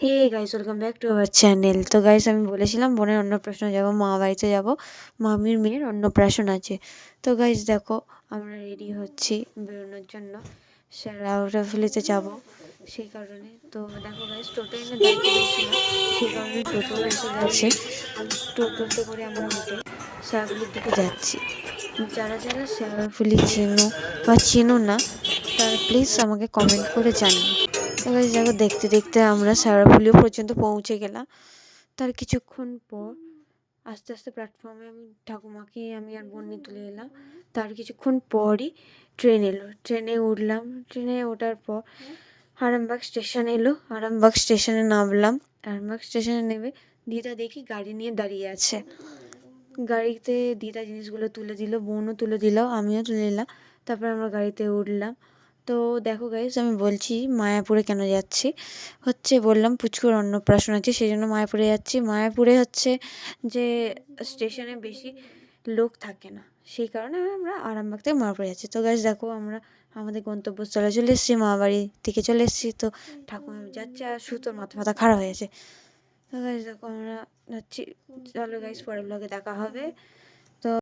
Hey guys, welcome back to our channel. তো guys, আমি বলেছিলাম বোনের অন্নপ্রাশনে যাব, মা বাড়িতে যাব, মামির মেয়ের অন্নপ্রাশন আছে। তো গাইস দেখো, আমরা রেডি হচ্ছি বেরোনোর জন্য, শেরাওয়াফুলিতে যাব সেই কারণে। তো দেখো গাইস, টোটো এনে দাঁড় করিয়েছিলাম, সেই কারণে টোটো এসে গেছে। টোটোতে করে আমরা উঠে শেরাওয়াফুলির দিকে যাচ্ছি। যারা যারা শেরাওয়াফুলি চেনো বা চেনো না, তারা প্লিজ আমাকে কমেন্ট করে জানিও। তো গাইস দেখো, দেখতে দেখতে আমরা শেরাওয়াফুলি পর্যন্ত পৌঁছে গেলাম। তার কিছুক্ষণ পর আস্তে আস্তে প্ল্যাটফর্মে ঠাকুমাকে আমি আর বোন নিয়ে তুলে এলাম। তার কিছুক্ষণ পরই ট্রেন এলো, ট্রেনে উঠলাম। ট্রেনে ওঠার পর আরামবাগ স্টেশন এলো, আরামবাগ স্টেশনে নামলাম। আরামবাগ স্টেশনে নেমে দিদা দেখি গাড়ি নিয়ে দাঁড়িয়ে আছে। গাড়িতে দিদা জিনিসগুলো তুলে দিল, বোনও তুলে দিল, আমিও তুলে নিলাম। তারপর আমরা গাড়িতে উঠলাম। তো দেখো গাইস, আমি বলছি মায়াপুরে কেন যাচ্ছি। বললাম পুচকুর অন্নপ্রাশন আছে, সেই জন্য মায়াপুরে যাচ্ছি। মায়াপুরে যে স্টেশনে বেশি লোক থাকে না, সেই কারণে আমরা আরামবাগ থেকে মায়াপুরে যাচ্ছি। তো গাইস দেখো, আমরা আমাদের গন্তব্যস্থলে চলে এসেছি, মা বাড়ি থেকে চলে এসেছি। তো ঠাকুমা যাচ্ছে আর সুতোর মাথা ফাতা খারাপ হয়ে গেছে। তো গাইস দেখো, আমরা যাচ্ছি। চলো গাইস, পরের ব্লগে দেখা হবে।